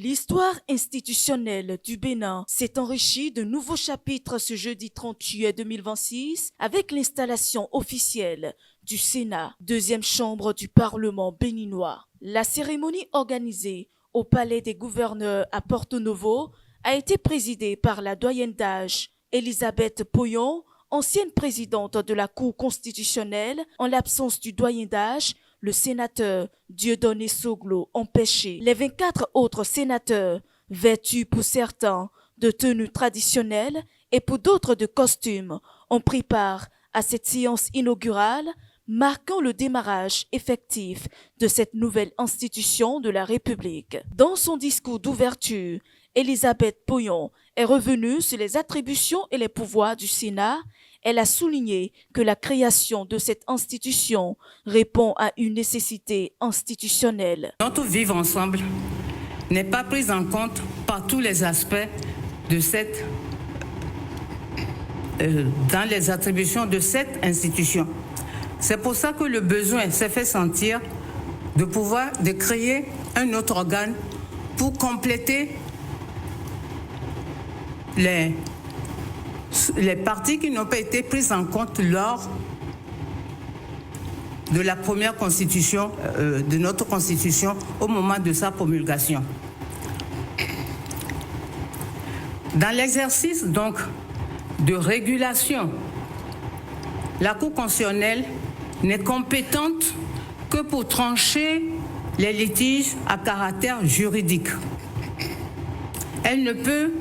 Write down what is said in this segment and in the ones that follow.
L'histoire institutionnelle du Bénin s'est enrichie de nouveaux chapitres ce jeudi 30 juillet 2026 avec l'installation officielle du Sénat, deuxième chambre du Parlement béninois. La cérémonie organisée au Palais des Gouverneurs à Porto Novo a été présidée par la doyenne d'âge Elisabeth Poyon, ancienne présidente de la Cour constitutionnelle, en l'absence du doyen d'âge, le sénateur Dieudonné Soglo empêché. Les 24 autres sénateurs, vêtus pour certains de tenues traditionnelles et pour d'autres de costumes, ont pris part à cette séance inaugurale, marquant le démarrage effectif de cette nouvelle institution de la République. Dans son discours d'ouverture, Elisabeth Poyon est revenue sur les attributions et les pouvoirs du Sénat. Elle a souligné que la création de cette institution répond à une nécessité institutionnelle. Notre vivre ensemble n'est pas prise en compte par tous les aspects de dans les attributions de cette institution. C'est pour ça que le besoin s'est fait sentir de créer un autre organe pour compléter les parties qui n'ont pas été prises en compte lors de la première constitution, de notre constitution, au moment de sa promulgation. Dans l'exercice donc de régulation, la Cour constitutionnelle n'est compétente que pour trancher les litiges à caractère juridique. Elle ne peut,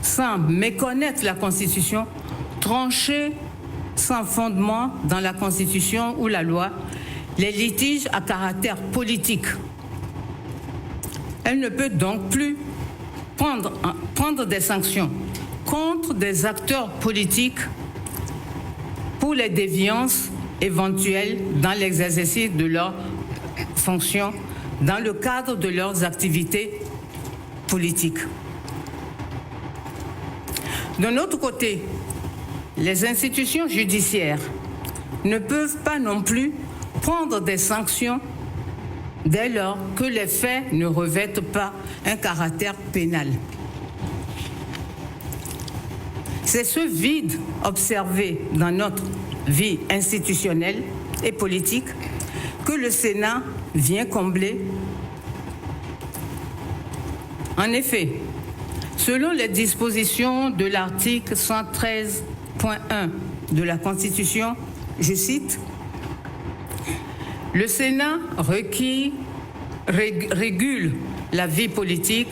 sans méconnaître la Constitution, trancher sans fondement dans la Constitution ou la loi les litiges à caractère politique. Elle ne peut donc plus prendre des sanctions contre des acteurs politiques pour les déviances éventuelles dans l'exercice de leurs fonctions dans le cadre de leurs activités politiques. D'un autre côté, les institutions judiciaires ne peuvent pas non plus prendre des sanctions dès lors que les faits ne revêtent pas un caractère pénal. C'est ce vide observé dans notre vie institutionnelle et politique que le Sénat vient combler. En effet, selon les dispositions de l'article 113.1 de la Constitution, je cite, « Le Sénat régule la vie politique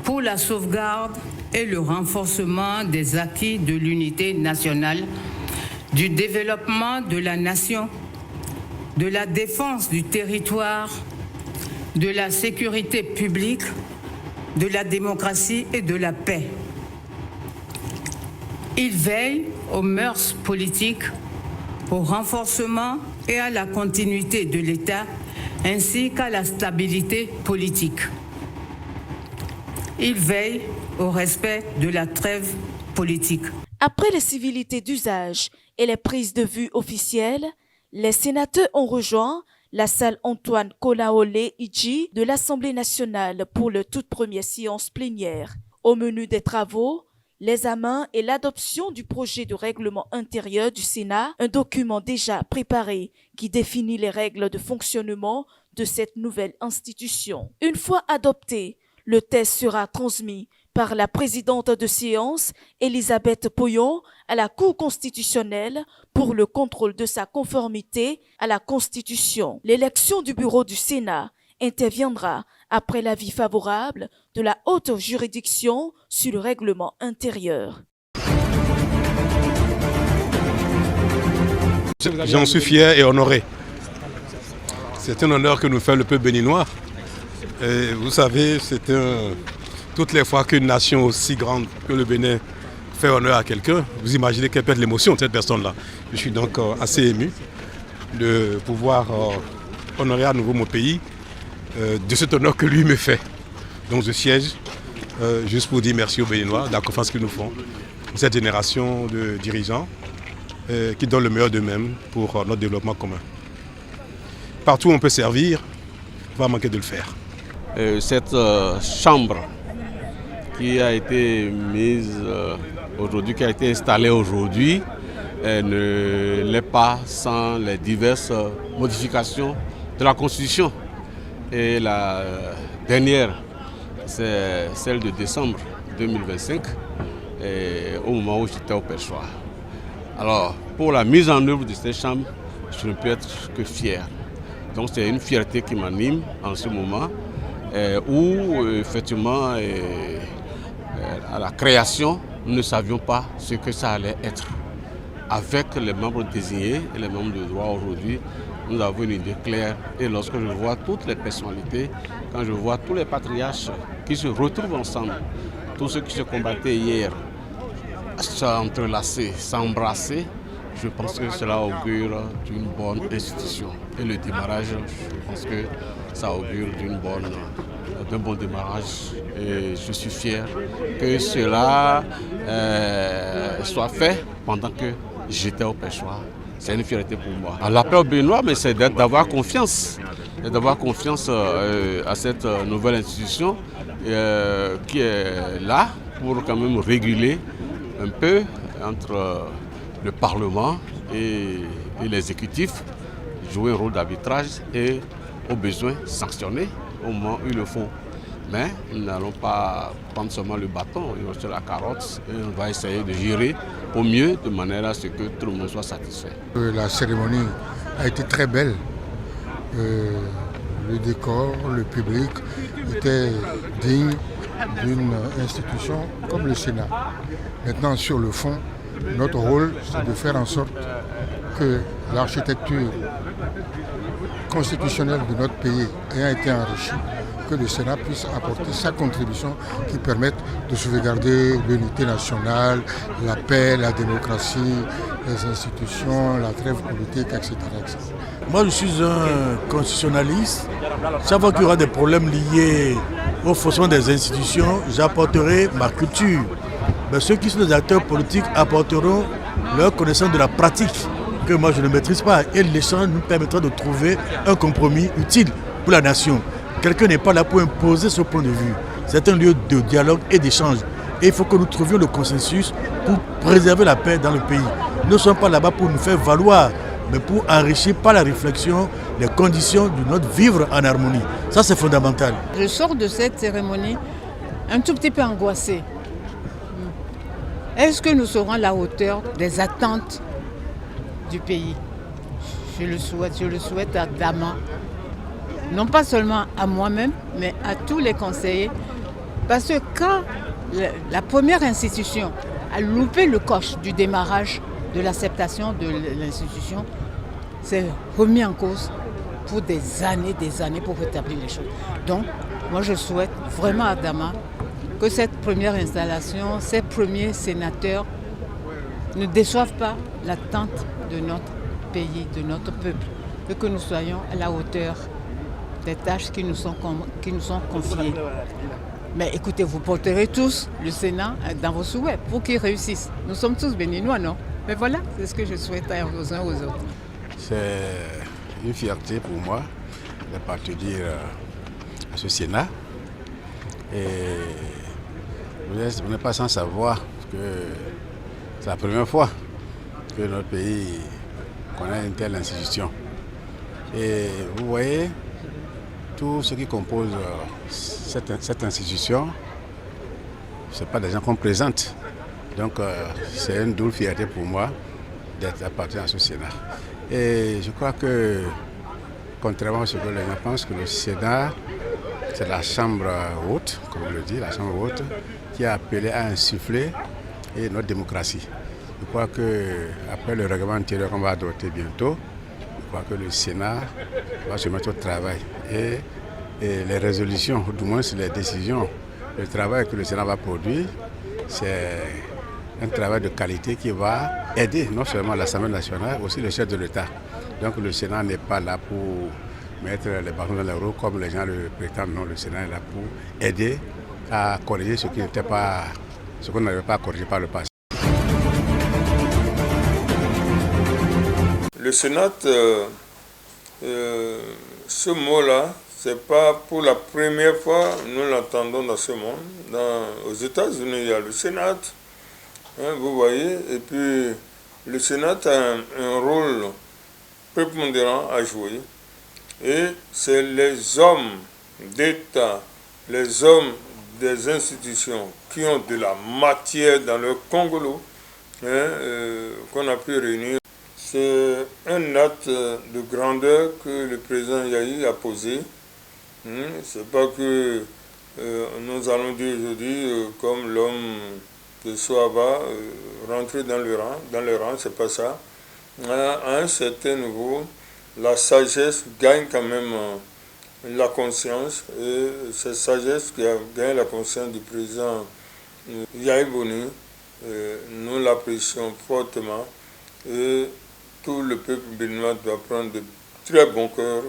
pour la sauvegarde et le renforcement des acquis de l'unité nationale, du développement de la nation, de la défense du territoire, de la sécurité publique, de la démocratie et de la paix. Il veille aux mœurs politiques, au renforcement et à la continuité de l'État, ainsi qu'à la stabilité politique. Il veille au respect de la trêve politique. » Après les civilités d'usage et les prises de vue officielles, les sénateurs ont rejoint la salle Antoine Kolaolé Idji de l'Assemblée nationale pour leur toute première séance plénière. Au menu des travaux, l'examen et l'adoption du projet de règlement intérieur du Sénat, un document déjà préparé qui définit les règles de fonctionnement de cette nouvelle institution. Une fois adopté, le texte sera transmis par la présidente de séance, Elisabeth Poyon, à la Cour constitutionnelle pour le contrôle de sa conformité à la Constitution. L'élection du bureau du Sénat interviendra après l'avis favorable de la haute juridiction sur le règlement intérieur. J'en suis fier et honoré. C'est un honneur que nous fait le peuple béninois. Et vous savez, toutes les fois qu'une nation aussi grande que le Bénin fait honneur à quelqu'un, vous imaginez quelle peut être l'émotion de cette personne-là. Je suis donc assez ému de pouvoir honorer à nouveau mon pays de cet honneur que lui me fait. Donc je siège juste pour dire merci aux Béninois de la confiance qu'ils nous font, cette génération de dirigeants qui donnent le meilleur d'eux-mêmes pour notre développement commun. Partout où on peut servir, on va manquer de le faire. Cette chambre qui a été mise aujourd'hui, qui a été installée aujourd'hui, ne l'est pas sans les diverses modifications de la Constitution. Et la dernière, c'est celle de décembre 2025, au moment où j'étais au Perchoir. Alors, pour la mise en œuvre de cette chambre, je ne peux être que fier. Donc c'est une fierté qui m'anime en ce moment, où effectivement, à la création, nous ne savions pas ce que ça allait être. Avec les membres désignés et les membres de droit aujourd'hui, nous avons une idée claire. Et lorsque je vois toutes les personnalités, quand je vois tous les patriarches qui se retrouvent ensemble, tous ceux qui se combattaient hier, s'entrelacer, s'embrasser, je pense que cela augure d'une bonne institution. Et le démarrage, je pense que ça augure d'un bon démarrage. Et je suis fier que cela soit fait pendant que j'étais au Perchoir. C'est une fierté pour moi. L'appel au Béninois, mais c'est d'avoir confiance. D'avoir confiance à cette nouvelle institution qui est là pour quand même réguler un peu entre le Parlement et l'exécutif, jouer un rôle d'arbitrage et au besoin sanctionner au moment où il le faut. Mais nous n'allons pas prendre seulement le bâton et aussi la carotte et on va essayer de gérer au mieux de manière à ce que tout le monde soit satisfait. La cérémonie a été très belle. Le décor, le public était digne d'une institution comme le Sénat. Maintenant, sur le fond, notre rôle, c'est de faire en sorte que l'architecture constitutionnelle de notre pays ayant été enrichie, que le Sénat puisse apporter sa contribution qui permette de sauvegarder l'unité nationale, la paix, la démocratie, les institutions, la trêve politique, etc. etc. Moi, je suis un constitutionnaliste. Chaque fois qu'il y aura des problèmes liés au fonctionnement des institutions, j'apporterai ma culture. Mais ceux qui sont des acteurs politiques apporteront leur connaissance de la pratique que moi je ne maîtrise pas. Et l'échange nous permettra de trouver un compromis utile pour la nation. Quelqu'un n'est pas là pour imposer ce point de vue. C'est un lieu de dialogue et d'échange. Et il faut que nous trouvions le consensus pour préserver la paix dans le pays. Nous ne sommes pas là-bas pour nous faire valoir, mais pour enrichir par la réflexion les conditions de notre vivre en harmonie. Ça, c'est fondamental. Je sors de cette cérémonie un tout petit peu angoissée. Est-ce que nous serons à la hauteur des attentes du pays? Je le souhaite à Dama. Non pas seulement à moi-même, mais à tous les conseillers. Parce que quand la première institution a loupé le coche du démarrage de l'acceptation de l'institution, c'est remis en cause pour des années pour rétablir les choses. Donc, moi je souhaite vraiment à Dama que cette première installation, ces premiers sénateurs ne déçoivent pas l'attente de notre pays, de notre peuple, et que nous soyons à la hauteur des tâches qui nous sont confiées. Mais écoutez, vous porterez tous le Sénat dans vos souhaits pour qu'il réussisse. Nous sommes tous béninois, non? Mais voilà, c'est ce que je souhaite aux uns aux autres. C'est une fierté pour moi d'appartenir à ce Sénat. Et vous n'êtes pas sans savoir que c'est la première fois que notre pays connaît une telle institution. Et vous voyez, tous ceux qui composent cette institution, ce n'est pas des gens qu'on présente. Donc c'est une double fierté pour moi d'être appartenu à ce Sénat. Et je crois que, contrairement à ce que les gens pensent, que le Sénat, c'est la chambre haute, comme on le dit, la chambre haute, qui est appelée à insuffler notre démocratie. Je crois qu'après le règlement intérieur qu'on va adopter bientôt, je crois que le Sénat va se mettre au travail. Et les résolutions, ou du moins les décisions, le travail que le Sénat va produire, c'est un travail de qualité qui va aider non seulement l'Assemblée nationale, mais aussi le chef de l'État. Donc le Sénat n'est pas là pour mettre les bâtons dans les roues comme les gens le prétendent. Non, le Sénat est là pour aider à corriger ce qu'on n'avait pas corrigé par le passé. Le Sénat, ce mot-là, c'est pas pour la première fois, nous l'entendons dans ce monde. Aux États-Unis, il y a le Sénat, hein, vous voyez, et puis le Sénat a un rôle prépondérant à jouer. Et c'est les hommes d'État, les hommes des institutions qui ont de la matière dans leur congolo, hein, qu'on a pu réunir. C'est un acte de grandeur que le président Yahi a posé. C'est pas que nous allons dire aujourd'hui, comme l'homme de Soava, rentrer dans le rang, c'est pas ça. À un certain niveau, la sagesse gagne quand même la conscience, et cette sagesse qui a gagné la conscience du président Yahi Boni, nous l'apprécions fortement, et tout le peuple béninois doit prendre de très bon cœur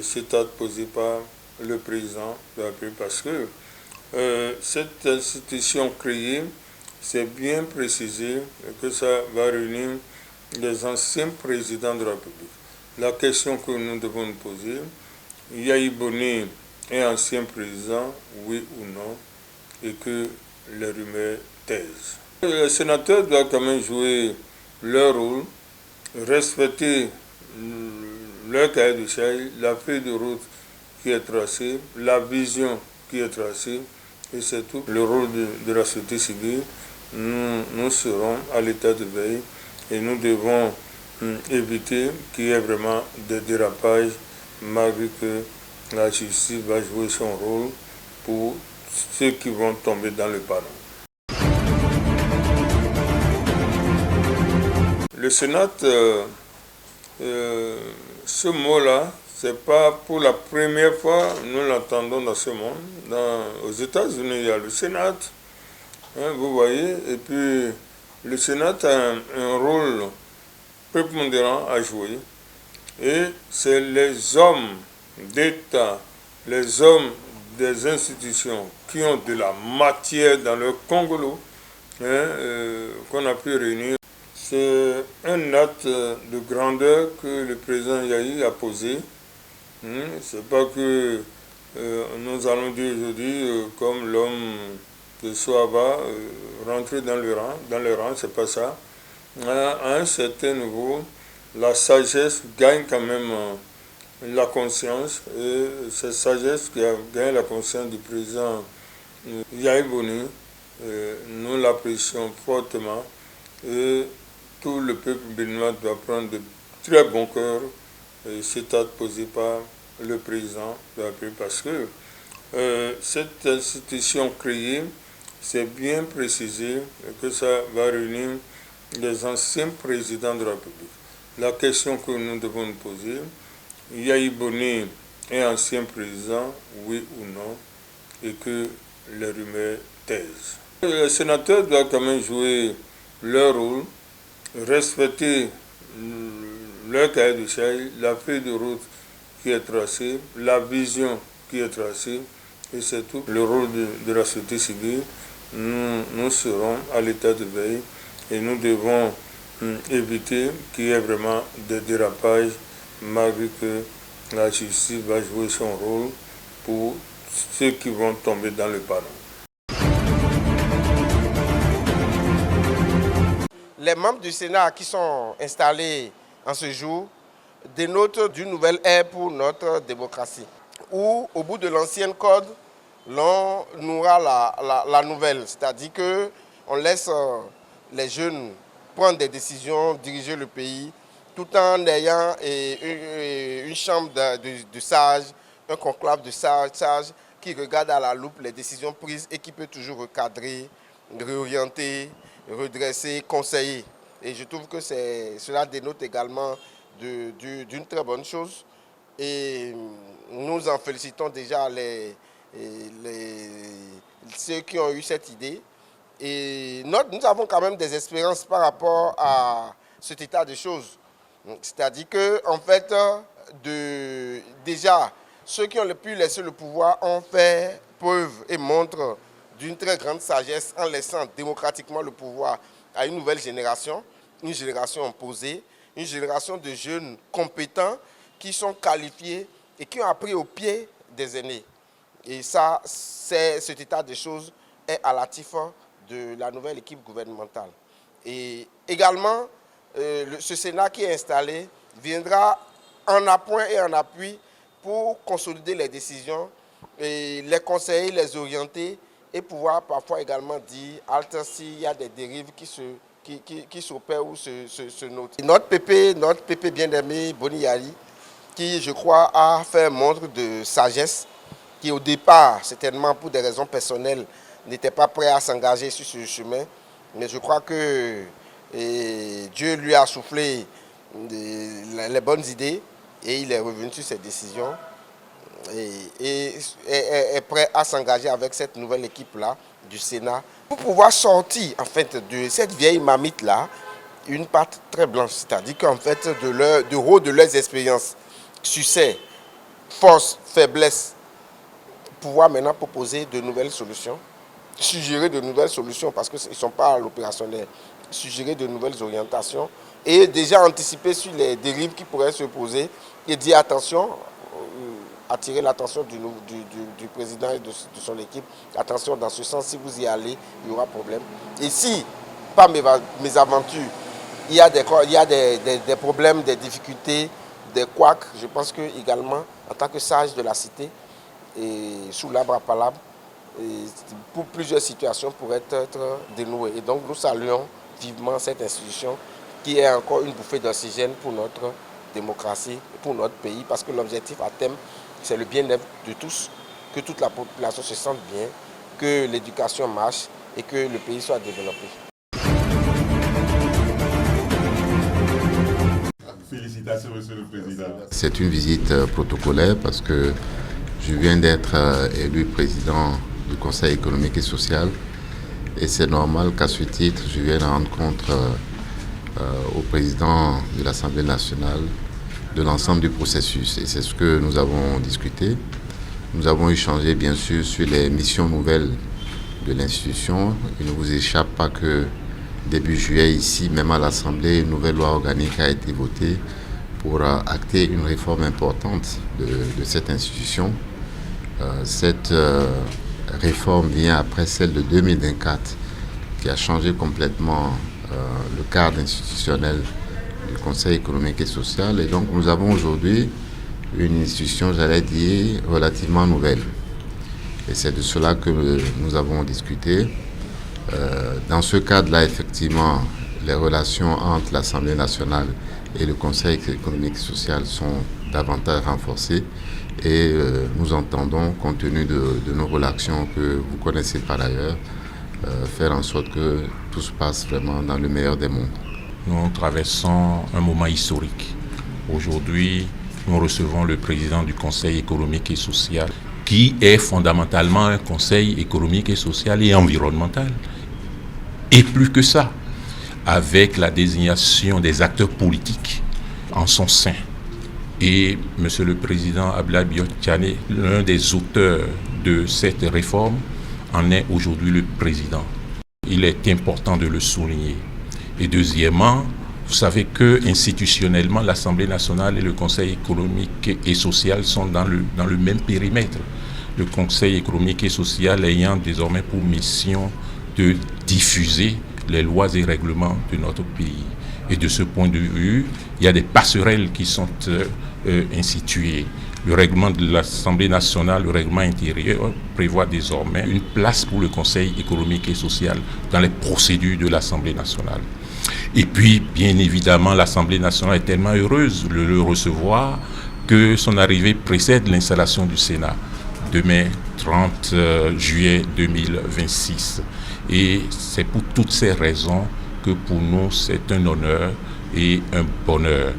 cet acte posé par le président de la République, parce que cette institution créée, c'est bien précisé que ça va réunir les anciens présidents de la République. La question que nous devons nous poser, Yahi Boni est ancien président, oui ou non, et que les rumeurs taisent. Les sénateurs doivent quand même jouer leur rôle, respecter leur cahier de charge, la feuille de route qui est tracée, la vision qui est tracée, et c'est tout le rôle de la société civile. Nous serons à l'état de veille et nous devons éviter qu'il y ait vraiment des dérapages, malgré que la justice va jouer son rôle pour ceux qui vont tomber dans le panneau. Le Sénat, ce mot-là, c'est pas pour la première fois, nous l'entendons dans ce monde. Aux États-Unis, il y a le Sénat, hein, vous voyez, et puis le Sénat a un rôle prépondérant à jouer, et c'est les hommes d'État, les hommes des institutions qui ont de la matière dans leur congolo, hein, qu'on a pu réunir. C'est un acte de grandeur que le président Yahi a posé. C'est pas que nous allons dire aujourd'hui, comme l'homme de Soava, rentrer dans le rang, c'est pas ça. À un certain niveau, la sagesse gagne quand même la conscience, et cette sagesse qui a gagné la conscience du président Yahi Boni, nous l'apprécions fortement, et tout le peuple béninois doit prendre de très bon cœur cet acte posé par le président de la République, parce que cette institution créée, c'est bien précisé que ça va réunir les anciens présidents de la République. La question que nous devons nous poser, Yahi Boni est ancien président, oui ou non, et que les rumeurs taisent. Les sénateurs doivent quand même jouer leur rôle, respecter leur cahier de charge, la feuille de route qui est tracée, la vision qui est tracée, et c'est tout le rôle de la société civile. Nous serons à l'état de veille et nous devons éviter qu'il y ait vraiment des dérapages, malgré que la justice va jouer son rôle pour ceux qui vont tomber dans le panneau. Les membres du Sénat qui sont installés en ce jour dénotent d'une nouvelle ère pour notre démocratie, où au bout de l'ancienne code, l'on aura la nouvelle, c'est-à-dire qu'on laisse les jeunes prendre des décisions, diriger le pays, tout en ayant une chambre de sages, un conclave de sages qui regarde à la loupe les décisions prises et qui peut toujours recadrer, réorienter, redresser, conseiller. Et je trouve que cela dénote également d'une très bonne chose. Et nous en félicitons déjà ceux qui ont eu cette idée. Et nous avons quand même des espérances par rapport à cet état de choses. C'est-à-dire qu'en fait, déjà, ceux qui ont pu laisser le pouvoir ont fait preuve et montrent d'une très grande sagesse en laissant démocratiquement le pouvoir à une nouvelle génération, une génération posée, une génération de jeunes compétents qui sont qualifiés et qui ont appris au pied des aînés. Et ça, cet état de choses est à l'actif de la nouvelle équipe gouvernementale. Et également, ce Sénat qui est installé viendra en appoint et en appui pour consolider les décisions, et les conseiller, les orienter et pouvoir parfois également dire halte s'il y a des dérives qui s'opèrent ou se notent. Notre PP bien-aimé Boni Yali, qui je crois a fait montre de sagesse, qui au départ, certainement pour des raisons personnelles, n'était pas prêt à s'engager sur ce chemin. Mais je crois que Dieu lui a soufflé les bonnes idées et il est revenu sur ses décisions et est prêt à s'engager avec cette nouvelle équipe-là du Sénat pour pouvoir sortir en fait de cette vieille marmite-là une pâte très blanche, c'est-à-dire qu'en fait du rôle de leurs expériences, succès, force, faiblesse, pouvoir maintenant proposer de nouvelles solutions, suggérer de nouvelles solutions parce qu'ils ne sont pas à l'opérationnel, suggérer de nouvelles orientations et déjà anticiper sur les dérives qui pourraient se poser et dire attention, attirer l'attention du président et de son équipe. Attention, dans ce sens, si vous y allez, il y aura problème. Et si, par mes aventures, il y a des problèmes, des difficultés, des couacs, je pense que également, en tant que sage de la cité, et sous l'arbre à palabre, pour plusieurs situations pourraient être dénouées. Et donc nous saluons vivement cette institution qui est encore une bouffée d'oxygène pour notre démocratie, pour notre pays, parce que l'objectif à terme, c'est le bien-être de tous, que toute la population se sente bien, que l'éducation marche et que le pays soit développé. Félicitations, Monsieur le Président. C'est une visite protocolaire parce que je viens d'être élu président du Conseil économique et social et c'est normal qu'à ce titre, je vienne rendre compte au président de l'Assemblée nationale de l'ensemble du processus. Et c'est ce que nous avons discuté. Nous avons échangé bien sûr sur les missions nouvelles de l'institution. Il ne vous échappe pas que début juillet, ici, même à l'Assemblée, une nouvelle loi organique a été votée pour acter une réforme importante de cette institution. Cette réforme vient après celle de 2024 qui a changé complètement le cadre institutionnel du Conseil économique et social. Et donc nous avons aujourd'hui une institution, j'allais dire, relativement nouvelle. Et c'est de cela que nous avons discuté. Dans ce cadre-là, effectivement, les relations entre l'Assemblée nationale et le Conseil économique et social sont davantage renforcées. Et nous entendons, compte tenu de nos relations que vous connaissez par ailleurs, faire en sorte que tout se passe vraiment dans le meilleur des mondes. Nous traversons un moment historique. Aujourd'hui, nous recevons le président du Conseil économique et social, qui est fondamentalement un conseil économique et social et environnemental. Et plus que ça, avec la désignation des acteurs politiques en son sein. Et M. le Président Abdoulaye Biot-Diané, l'un des auteurs de cette réforme, en est aujourd'hui le président. Il est important de le souligner. Et deuxièmement, vous savez que institutionnellement, l'Assemblée nationale et le Conseil économique et social sont dans le même périmètre. Le Conseil économique et social ayant désormais pour mission de diffuser les lois et règlements de notre pays. Et de ce point de vue, il y a des passerelles qui sont instituées. Le règlement de l'Assemblée nationale, le règlement intérieur, prévoit désormais une place pour le Conseil économique et social dans les procédures de l'Assemblée nationale. Et puis, bien évidemment, l'Assemblée nationale est tellement heureuse de le recevoir que son arrivée précède l'installation du Sénat, demain 30 juillet 2026. Et c'est pour toutes ces raisons que pour nous, c'est un honneur et un bonheur.